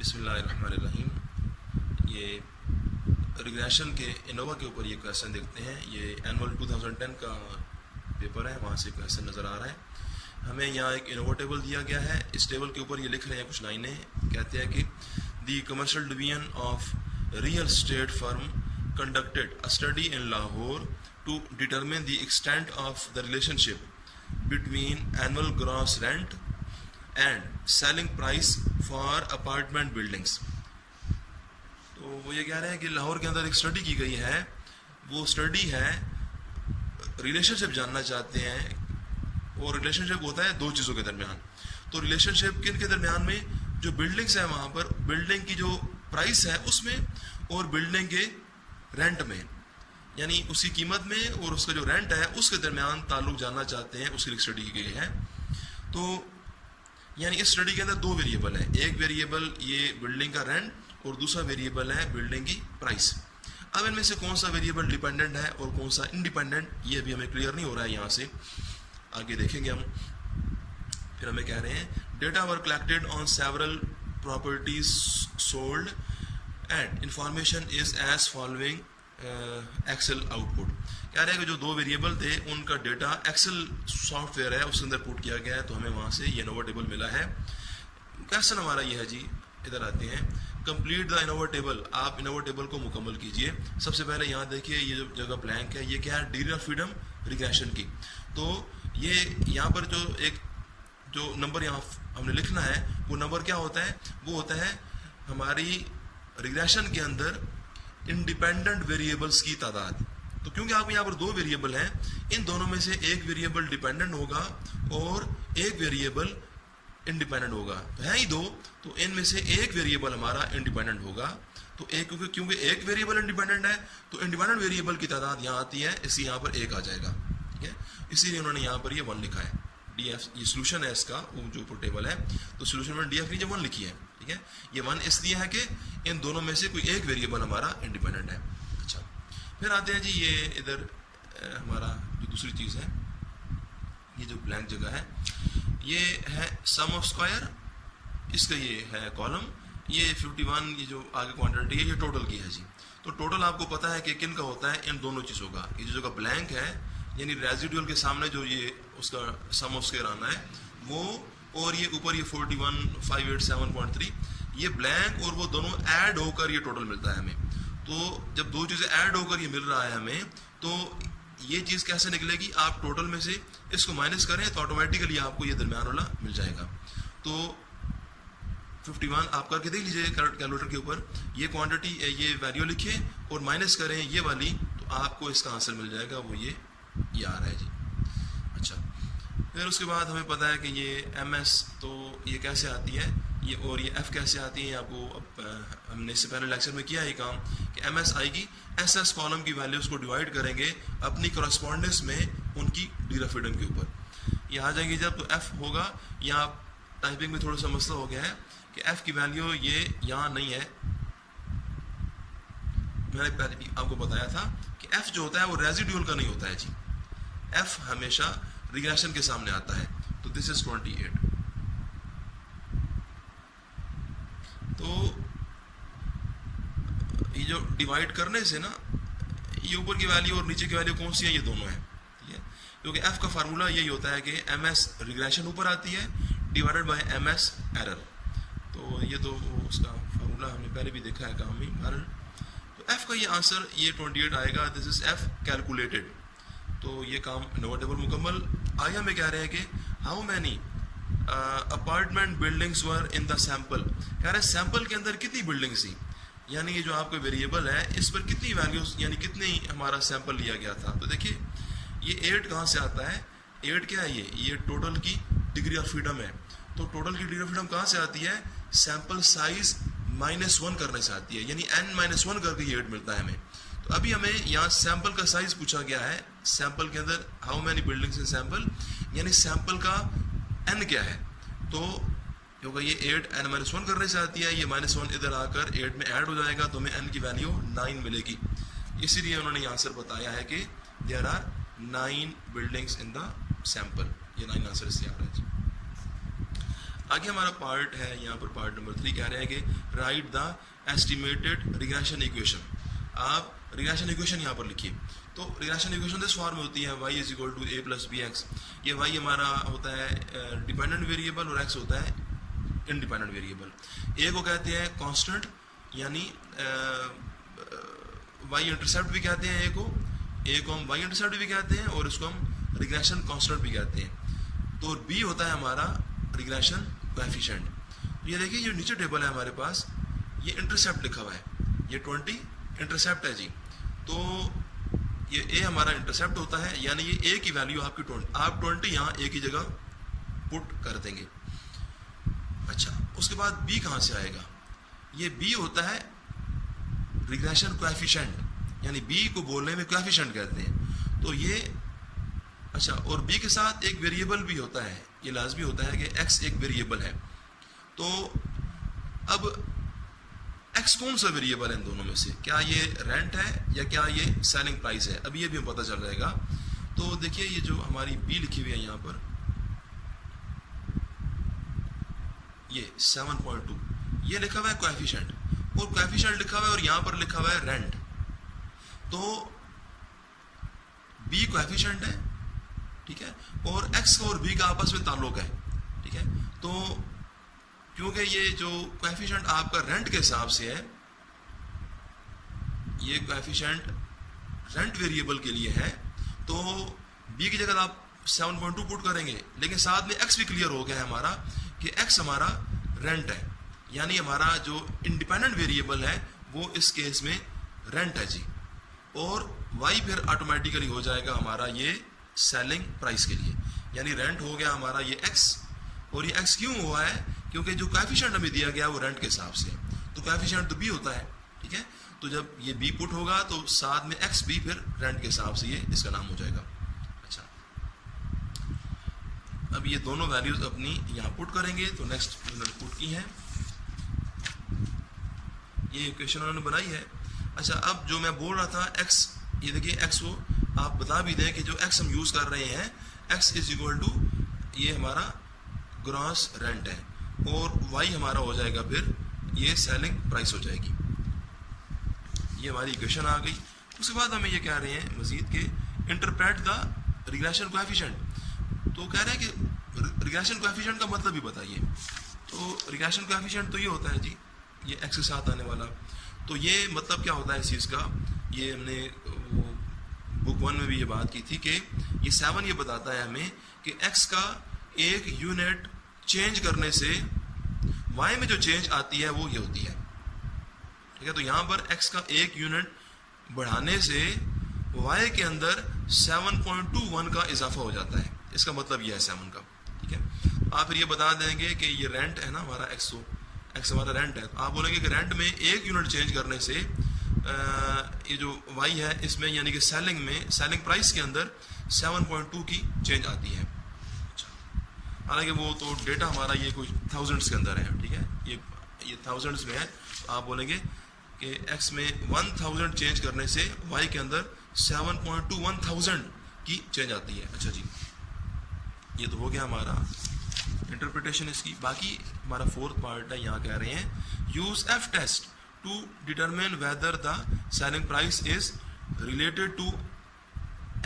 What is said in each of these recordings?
बिस्मिल्लाहिर्रहमानिर्रहीम। ये रिग्रेशन के इनोवा के ऊपर ये क्वेश्चन देखते हैं। ये एनुअल 2010 का पेपर है, वहाँ से क्वेश्चन नज़र आ रहा है। हमें यहाँ एक इनोवा टेबल दिया गया है। इस टेबल के ऊपर ये लिख रहे हैं कुछ लाइनें, कहते हैं कि the commercial division of real estate firm conducted a study in Lahore to determine the extent of the relationship between annual gross rent and selling price for apartment buildings. तो वो ये कह रहे हैं कि लाहौर के अंदर एक स्टडी की गई है। वो स्टडी है, रिलेशनशिप जानना चाहते हैं। और रिलेशनशिप होता है दो चीज़ों के दरमियान। तो रिलेशनशिप किन के दरमियान में? जो बिल्डिंग्स है वहाँ पर बिल्डिंग की जो प्राइस है उसमें और बिल्डिंग के रेंट में, यानी उसकी कीमत में और उसका जो रेंट है उसके दरमियान ताल्लुक जानना चाहते हैं। उसकी स्टडी की गई है। तो यानी इस स्टडी के अंदर दो वेरिएबल है। एक वेरिएबल ये बिल्डिंग का रेंट और दूसरा वेरिएबल है बिल्डिंग की प्राइस। अब इनमें से कौन सा वेरिएबल डिपेंडेंट है और कौन सा इंडिपेंडेंट, ये भी हमें क्लियर नहीं हो रहा है। यहाँ से आगे देखेंगे हम। फिर हमें कह रहे हैं data were collected on several properties sold and information is as following Excel output. कह रहे हैं कि जो दो वेरिएबल थे उनका डेटा एक्सेल सॉफ्टवेयर है उसके अंदर पुट किया गया है। तो हमें वहाँ से ये इनोवा टेबल मिला है। क्वेश्चन हमारा ये है जी, इधर आते हैं। Complete the Innova table. आप इनोवा टेबल को मुकम्मल कीजिए। सबसे पहले यहाँ देखिए, ये जो जगह ब्लैंक है ये क्या है? डिग्री ऑफ फ्रीडम रिग्रेशन की। तो ये यहाँ पर जो नंबर यहाँ हमने लिखना है वो नंबर क्या होता है? वो होता है हमारी रिग्रेशन के अंदर इंडिपेंडेंट वेरिएबल्स की तादाद। तो क्योंकि आप यहाँ पर दो वेरिएबल हैं, इन दोनों में से एक वेरिएबल डिपेंडेंट होगा और एक वेरिएबल इंडिपेंडेंट होगा। तो है ही दो, तो इनमें से एक वेरिएबल हमारा इंडिपेंडेंट होगा। तो एक क्योंकि एक वेरिएबल इंडिपेंडेंट है तो इंडिपेंडेंट वेरिएबल की तादाद यहाँ आती है, इसी यहाँ पर एक आ जाएगा। ठीक है, इसीलिए उन्होंने यहाँ पर ये 1 लिखा है। DF ये सोल्यूशन है इसका, वो जो ऊपर टेबल है। तो सोल्यूशन में DF नीचे 1 लिखी है। ठीक है, ये 1 इसलिए है कि इन दोनों में से कोई एक वेरिएबल हमारा इंडिपेंडेंट है। अच्छा, फिर आते हैं जी ये इधर हमारा जो दूसरी चीज़ है, ये जो ब्लैंक जगह है ये है सम ऑफ स्क्वायर। इसका ये है कॉलम। ये 51 ये जो आगे क्वांटिटी है ये टोटल की है जी। तो टोटल आपको पता है कि किन का होता है? इन दोनों चीज़ों का। ये जो जगह ब्लैंक है यानी रेजिडुअल के सामने जो ये उसका सम ऑफ स्क्वायर आना है वो, और ये ऊपर ये 41,587.3 ये ब्लैंक, और वो दोनों ऐड होकर ये टोटल मिलता है हमें। तो जब दो चीज़ें ऐड होकर ये मिल रहा है हमें, तो ये चीज़ कैसे निकलेगी? आप टोटल में से इसको माइनस करें तो ऑटोमेटिकली आपको ये दरमियान वाला मिल जाएगा। तो 51 आप करके देख लीजिए कैलकुलेटर के ऊपर, ये क्वांटिटी ये वैल्यू लिखिए और माइनस करें ये वाली, तो आपको इसका आंसर मिल जाएगा। वो ये आ रहा है जी। अच्छा, फिर उसके बाद हमें पता है कि ये MS तो ये कैसे आती है, ये और ये F कैसे आती है। आपको अब हमने इससे पहले लेक्चर में किया है काम कि MS आएगी, SS कॉलम की वैल्यूज़ को डिवाइड करेंगे अपनी करस्पॉन्डेंस में उनकी डिग्री ऑफ फ्रीडम के ऊपर। ये आ जाएंगी जब, तो F होगा। यहाँ टाइपिंग में थोड़ा सा मसला हो गया है कि F की वैल्यू ये यहाँ नहीं है। मैंने पहले आपको बताया था कि F जो होता है वो रेजिडुअल का नहीं होता है जी। F हमेशा रिग्रेशन के सामने आता है। तो दिस इज 28। तो ये जो डिवाइड करने से ना, ये ऊपर की वैल्यू और नीचे की वैल्यू कौन सी है? ये दोनों है। ठीक है, क्योंकि F का फार्मूला यही होता है कि MS रिग्रेशन ऊपर आती है डिवाइडेड बाय MS एरर। तो ये तो उसका फार्मूला हमने पहले भी देखा है काम में एरर। तो F का ये आंसर ये 28 आएगा। This is F calculated. तो ये काम इनोवा टेबल मुकम्मल। आगे हमें कह रहे हैं कि how many apartment buildings were in the sample. कह रहे हैं सैंपल के अंदर कितनी बिल्डिंग्स थी, यानी ये जो आपका वेरिएबल है इस पर कितनी वैल्यूज, यानी कितनी हमारा सैंपल लिया गया था। तो देखिए ये 8 कहाँ से आता है? 8 क्या है? ये टोटल की डिग्री ऑफ फ्रीडम है। तो टोटल की डिग्री ऑफ फ्रीडम कहाँ से आती है? सैंपल साइज -1 करने से आती है, यानी n-1 करके ये 8 मिलता है हमें। तो अभी हमें यहाँ सैंपल का साइज पूछा गया है। सैंपल के अंदर how many buildings in sample, यानी सैंपल का n क्या है। तो क्योंकि ये 8 n-1 करने से आती है, ये -1 इधर आकर 8 में ऐड हो जाएगा तो हमें n की वैल्यू 9 मिलेगी। इसीलिए उन्होंने ये आंसर बताया है कि there are 9 buildings in the sample. ये 9 आंसर इससे आ रहा है जी। आगे हमारा पार्ट है, यहाँ पर पार्ट नंबर 3 कह रहे हैं कि right the estimated regression equation. आप रिग्रेशन इक्वेशन यहाँ पर लिखिए। तो रिग्रेशन इक्वेशन इस फॉर्म में होती है y is equal to a plus B X. ये y हमारा होता है डिपेंडेंट वेरिएबल और x होता है इंडिपेंडेंट वेरिएबल। a को कहते हैं कांस्टेंट, यानी y इंटरसेप्ट भी कहते हैं a को हम y इंटरसेप्ट भी कहते हैं और इसको हम रिग्रेशन कांस्टेंट भी कहते हैं। तो b होता है हमारा रिग्रेशन कोएफिशिएंट। ये देखिए, ये नीचे टेबल है हमारे पास, ये इंटरसेप्ट लिखा हुआ है, ये 20 इंटरसेप्ट है जी। तो ये a हमारा इंटरसेप्ट होता है, यानी ये a की वैल्यू आपकी 20, आप 20 यहाँ a की जगह पुट कर देंगे। अच्छा, उसके बाद b कहाँ से आएगा? ये b होता है रिग्रेशन कोएफिशिएंट, यानी b को बोलने में कोएफिशिएंट कहते हैं। तो ये अच्छा, और b के साथ एक वेरिएबल भी होता है, ये लाजमी होता है कि x एक वेरिएबल है। तो अब x कौन सा वेरिएबल है इन दोनों में से? क्या ये रेंट है या क्या ये सेलिंग प्राइस है? अभी ये भी पता चल जाएगा। तो देखिए, ये जो हमारी b लिखी हुई है यहाँ पर, ये 7.2 ये लिखा हुआ है कोएफिशिएंट, और कोएफिशिएंट लिखा हुआ है और यहाँ पर लिखा हुआ है रेंट। तो b कोएफिशिएंट है, ठीक है, और x और b का आपस में ताल्लुक है, ठीक है। तो क्योंकि ये जो कोएफिशिएंट आपका रेंट के हिसाब से है, ये कोएफिशिएंट रेंट वेरिएबल के लिए है, तो b की जगह आप 7.2 पुट करेंगे, लेकिन साथ में x भी क्लियर हो गया है हमारा कि x हमारा रेंट है, यानी हमारा जो इंडिपेंडेंट वेरिएबल है वो इस केस में रेंट है जी। और y फिर ऑटोमेटिकली हो जाएगा हमारा ये सेलिंग प्राइस के लिए, यानी रेंट हो गया हमारा ये x। और ये x क्यों हुआ है? क्योंकि जो कोएफिशिएंट हमें दिया गया वो रेंट के हिसाब से है, तो कोएफिशिएंट तो b होता है, ठीक है। तो जब ये b पुट होगा तो साथ में x भी फिर रेंट के हिसाब से ये इसका नाम हो जाएगा। अच्छा, अब ये दोनों वैल्यूज अपनी यहाँ पुट करेंगे। तो नेक्स्ट उन्होंने पुट की है, ये इक्वेशन उन्होंने बनाई है। अच्छा, अब जो मैं बोल रहा था x, ये देखिए x को आप बता भी दें कि जो x हम यूज कर रहे हैं, x इज इक्वल टू ये हमारा ग्रॉस रेंट है, और y हमारा हो जाएगा फिर ये सेलिंग प्राइस हो जाएगी। ये हमारी इक्वेशन आ गई। उसके बाद हमें ये कह रहे हैं मजीद के इंटरप्रेट द रिग्रेशन कोएफिशिएंट। तो कह रहे हैं कि रिग्रेशन कोएफिशिएंट का मतलब भी बताइए। तो रिग्रेशन कोएफिशिएंट तो ये होता है जी, ये x के साथ आने वाला। तो ये मतलब क्या होता है इस चीज़ का? ये हमने बुक 1 में भी ये बात की थी कि ये 7 ये बताता है हमें कि x का एक यूनिट चेंज करने से y में जो चेंज आती है वो ये होती है, ठीक है। तो यहाँ पर x का एक यूनिट बढ़ाने से y के अंदर 7.21 का इजाफा हो जाता है, इसका मतलब ये है 7 का, ठीक है। आप फिर ये बता देंगे कि ये रेंट है ना हमारा x हमारा रेंट है, तो आप बोलेंगे कि रेंट में एक यूनिट चेंज करने से ये जो y है इसमें, यानी कि सेलिंग में, सेलिंग प्राइस के अंदर 7.2 की चेंज आती है। हालांकि वो तो डेटा हमारा ये कुछ थाउजेंड्स के अंदर है, ठीक है, ये थाउजेंड्स में है। तो आप बोलेंगे कि x में 1000 चेंज करने से y के अंदर 7.21,000 की चेंज आती है। अच्छा जी, ये तो हो गया हमारा इंटरप्रिटेशन इसकी। बाकी हमारा फोर्थ पार्ट है, यहाँ कह रहे हैं use f test to determine whether the selling price is related to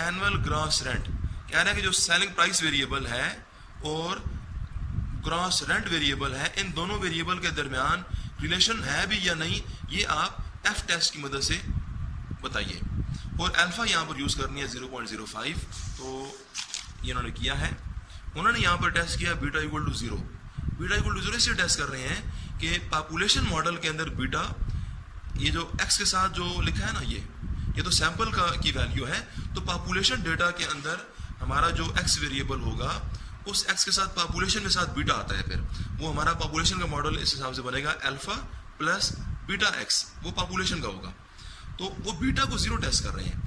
annual gross rent. कह रहे हैं कि जो सेलिंग प्राइस वेरिएबल है और ग्रॉस रेंट वेरिएबल है, इन दोनों वेरिएबल के दरमियान रिलेशन है भी या नहीं, ये आप एफ टेस्ट की मदद से बताइए। और अल्फा यहाँ पर यूज करनी है 0.05, तो ये उन्होंने किया है। उन्होंने यहाँ पर टेस्ट किया beta equal to 0। Beta equal to 0 इसलिए टेस्ट कर रहे हैं कि पॉपुलेशन मॉडल के अंदर बीटा, ये जो एक्स के साथ जो लिखा है ना, ये तो सैंपल की वैल्यू है। तो पॉपुलेशन डेटा के अंदर हमारा जो एक्स वेरिएबल होगा, उस एक्स के साथ पॉपुलेशन के साथ बीटा आता है, फिर वो हमारा पॉपुलेशन का मॉडल इस हिसाब से बनेगा अल्फा प्लस बीटा एक्स, वो पॉपुलेशन का होगा। तो वो बीटा को 0 टेस्ट कर रहे हैं।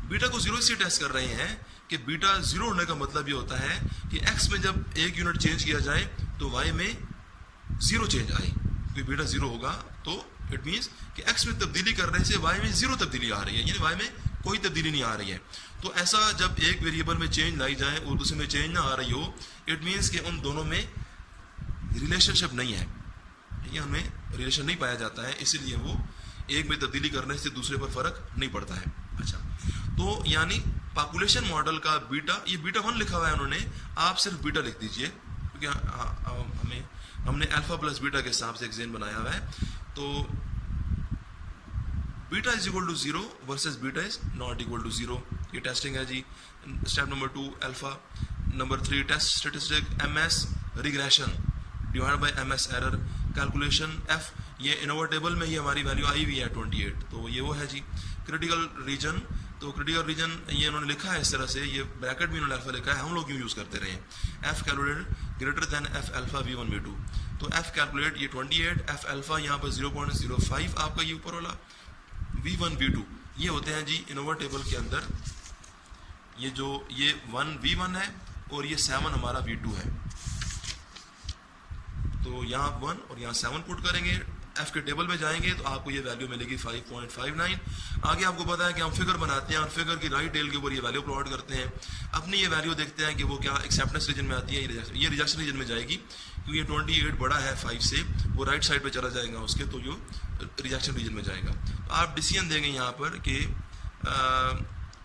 बीटा को 0 इसलिए टेस्ट कर रहे हैं कि बीटा 0 होने का मतलब ये होता है कि एक्स में जब एक यूनिट चेंज किया जाए तो वाई में 0 चेंज आए, क्योंकि बीटा 0 होगा तो इट मीन्स कि एक्स में तब्दीली करने से वाई में 0 तब्दीली आ रही है, यानी वाई में कोई तब्दीली नहीं आ रही है। तो ऐसा जब एक वेरिएबल में चेंज लाई जाए और दूसरे में चेंज ना आ रही हो, इट मीन्स कि उन दोनों में रिलेशनशिप नहीं है, ये उनमें रिलेशन नहीं पाया जाता है, इसीलिए वो एक में तब्दीली करने से दूसरे पर फर्क नहीं पड़ता है। अच्छा, तो यानी पॉपुलेशन मॉडल का बीटा, ये बीटा 1 लिखा हुआ है उन्होंने, आप सिर्फ बीटा लिख दीजिए क्योंकि हमने अल्फा प्लस बीटा के हिसाब से एक जेन बनाया हुआ है। तो beta is equal to 0 versus beta is not equal to 0, ये टेस्टिंग है जी। Step number 2 alpha, number 3 test statistic MS regression divide by MS error, calculation F, ये इनोवा टेबल में ये हमारी वैल्यू आई हुई है 28, तो ये वो है जी। क्रिटिकल रीजन, तो क्रिटिकल रीजन ये उन्होंने लिखा है इस तरह से, ये ब्रैकेट में उन्होंने अल्फा लिखा है, हम लोग क्यों यूज़ करते रहे, F calculate greater than F alpha v1 v2, तो एफ कैलकुलेट ये 28, एफ अल्फा यहाँ पर 0.05 आपका ये ऊपर वाला, v1 v2 ये होते हैं जी इनोवा टेबल के अंदर, ये जो ये 1 v1 है और ये 7 हमारा v2 है। तो यहाँ 1 और यहाँ 7 पुट करेंगे, एफ के टेबल में जाएंगे तो आपको ये वैल्यू मिलेगी 5.59। आगे आपको पता है कि हम फिगर बनाते हैं और फिगर की राइट टेल के ऊपर ये वैल्यू प्लॉट करते हैं, अपनी ये वैल्यू देखते हैं कि वो क्या एक्सेप्टेंस रीजन में आती है, ये रिजेक्शन रीजन में जाएगी, क्योंकि ये 28 बड़ा है 5 से, वो राइट साइड पे चला जाएगा उसके, तो जो रिजेक्शन रीजन में जाएगा। तो आप डिसीजन देंगे यहाँ पर कि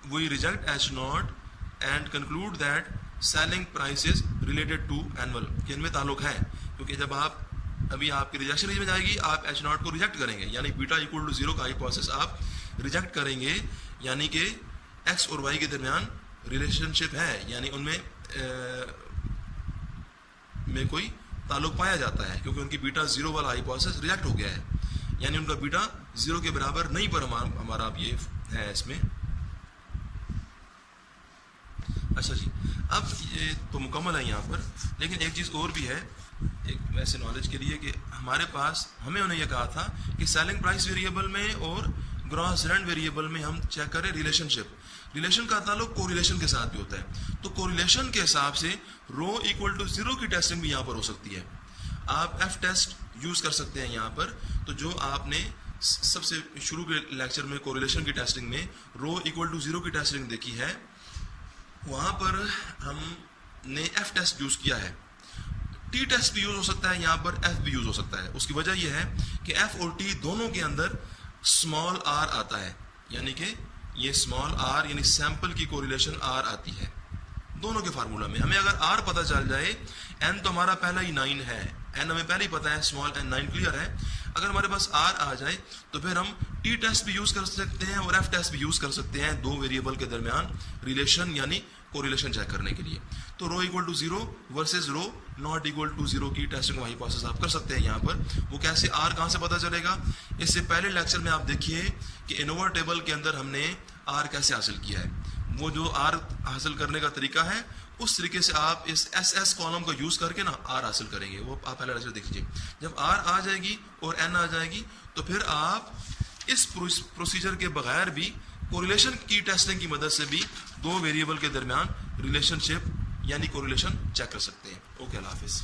we reject H naught and conclude that selling prices related to annual, कि इनमें ताल्लुक है, क्योंकि जब आप अभी आपकी रिजेक्शन रीजन में जाएगी, आप एच नॉट को रिजेक्ट करेंगे, यानी बीटा इक्वल टू 0 का हाइपोथेसिस आप रिजेक्ट करेंगे, यानी कि एक्स और वाई के दरमियान रिलेशनशिप है, यानी उनमें में कोई ताल्लुक पाया जाता है, क्योंकि उनकी बीटा 0 वाला हाइपोथेसिस रिजेक्ट हो गया है, यानी उनका बीटा 0 के बराबर नहीं, पर हमारा अब ये है इसमें। अच्छा जी, अब ये तो मुकम्मल है यहाँ पर, लेकिन एक चीज़ और भी है, एक वैसे नॉलेज के लिए, कि हमारे पास हमें उन्हें यह कहा था कि सेलिंग प्राइस वेरिएबल में और ग्रॉस रेंट वेरिएबल में हम चेक करें रिलेशनशिप, रिलेशन का ताल्लुक कोरिलेशन के साथ भी होता है, तो कोरिलेशन के हिसाब से रो इक्वल टू 0 की टेस्टिंग भी यहाँ पर हो सकती है, आप एफ टेस्ट यूज़ कर सकते हैं यहाँ पर। तो जो आपने सबसे शुरू के लेक्चर में कोरिलेशन की टेस्टिंग में रो इक्वल टू 0 की टेस्टिंग देखी है, वहाँ पर हमने एफ टेस्ट यूज़ किया है, टी टेस्ट भी यूज हो सकता है, यहाँ पर एफ भी यूज हो सकता है। उसकी वजह यह है कि एफ और टी दोनों के अंदर स्मॉल आर आता है, यानी कि ये स्मॉल आर यानी सैंपल की कोरिलेशन आर आती है दोनों के फार्मूला में। हमें अगर आर पता चल जाए, एन तो हमारा पहला ही 9 है, एन हमें पहले ही पता है, स्मॉल एन 9 क्लियर है, अगर हमारे पास आर आ जाए तो फिर हम टी टेस्ट भी यूज कर सकते हैं और एफ टेस्ट भी यूज कर सकते हैं, दो वेरिएबल के दरमियान रिलेशन यानी कोरिलेशन चेक करने के लिए। तो rho equal to 0 versus rho not equal to 0 की टेस्टिंग वही प्रोसेस आप कर सकते हैं यहाँ पर। वो कैसे, आर कहाँ से पता चलेगा, इससे पहले लेक्चर में आप देखिए कि इनोवा टेबल के अंदर हमने आर कैसे हासिल किया है, वो जो आर हासिल करने का तरीका है उस तरीके से आप इस एस एस कॉलम का यूज करके ना आर हासिल करेंगे। वो आप पहला लेक्चर देखिए, जब आर आ जाएगी और एन आ जाएगी तो फिर आप इस प्रोसीजर के बगैर भी कोरिलेशन की टेस्टिंग की मदद से भी दो वेरिएबल के दरमियान रिलेशनशिप यानी कोरिलेशन चेक कर सकते हैं। ओके, अल्लाह हाफिज़।